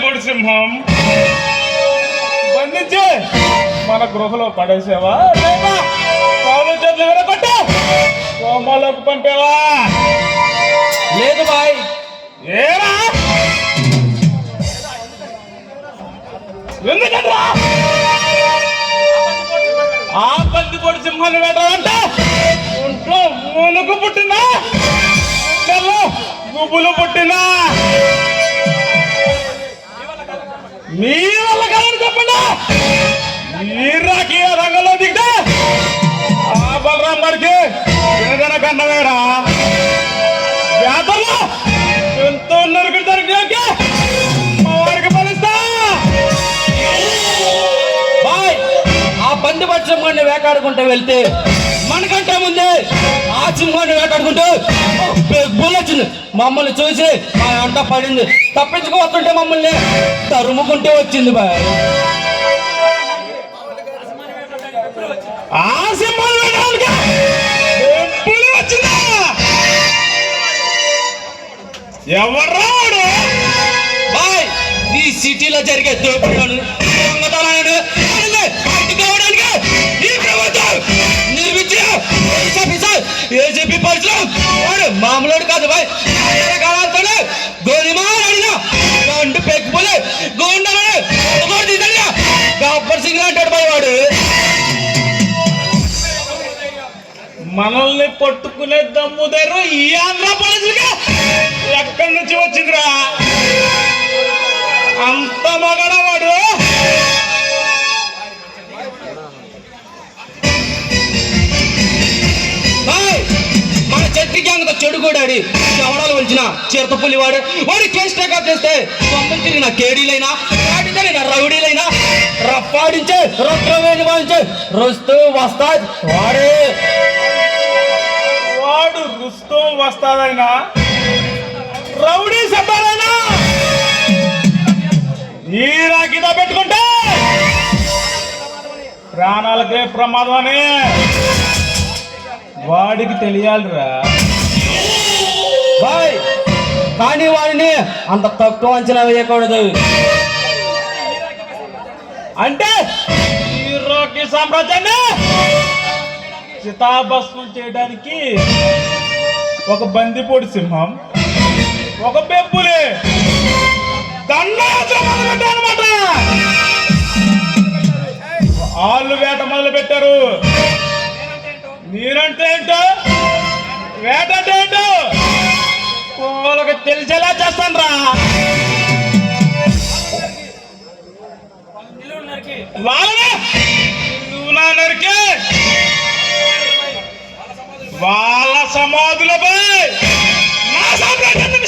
పొడి సింహం బంధించి మన గృహలో పడేసావా లేదా కాలు చేతులు విరగొట్టు కోమలోకి పంపావా? లేదు బాయ్. ఏరా ఎందుకంటా ఆ బందిపోటు సింహాన్ని వేటాలంటే ఒంట్లో మునుగు పుట్టినా గుబులు పుట్టినా మీ వల్ల కాదని చెప్పండి. ఈ రాజకీయ రంగంలో దిగితే ఆ బలరాం గారికి వినగన కన్నవేరా వ్యాధులు ఎంతో నరుకుడు దొరికి మా వారికి ఫలిస్తా. బాయ్, ఆ బందిపోటు సింహాన్ని వేటాడుకుంటూ వెళ్తే మనకంటే ముందే ఆ సింహాన్ని వేటాడుకుంటూ వచ్చింది. మమ్మల్ని చూసి మా అంట పడింది. తప్పించుకోవస్తుంటే మమ్మల్ని తరుముకుంటూ వచ్చింది బాయ్. ఆ సింహాన్ని వచ్చిందా? ఎవరాడు బాయ్? ఈ సిటీలో జరిగే దోపిడీలను దొంగతనాలను పట్టుకోవడానికి ఈ ప్రభుత్వం నిర్మించిన ఏజీపీ పరిచయం వాడు మామూలు కాదు బాయ్. కాలంతో గోలిమాడిన గంటు పెక్కుపోలే గోండలు గబ్బర్ సింగ్ అంటాడు బాయ్ వాడు. మనల్ని పట్టుకునే దమ్ముదారు ఈ ఆంధ్రప్రదేశ్గా ఎక్కడి నుంచి వచ్చిందిరా? అంత మగడవాడు మన చెట్టు గ్యాంగ్ చెడు కూడాడి చవడాలు వచ్చిన చిరతపుల్లి వాడు వాడు కేసు టేకప్ చేస్తే సొంతం తిరిగిన కేడీలైనా వాడితేన రౌడీలైనా రప్పాడించే రక్తవేణి వాయించే రుస్తూ వస్తా వాడే. వాడు రుస్తూ వస్తాదైనా రౌడీ సబ్బారైనా ఈ రాకిదా పెట్టుకుంటే ప్రాణాలకే ప్రమాదం అని వాడికి తెలియాలిరా బాయ్. కానీ వాడిని అంత తక్కువ అంచనా వేయకూడదు. అంటే ఈ రాకీ సామ్రాజ్యాన్ని చితాభస్మం చేయడానికి ఒక బందిపోటు సింహం ఒక బెబ్బులే దండాచరం మొదలుపెట్టారన్నమాట. వాళ్ళు వేట మొదలు పెట్టారు. మీరంటే ఏంటో వేట అంటే ఏంటో వాళ్ళకి తెలిసేలా చేస్తాను రా. వాళ్ళనే నువ్వు నా నరికి వాళ్ళ సమాధులపై నా సామ్రాజ్యాన్ని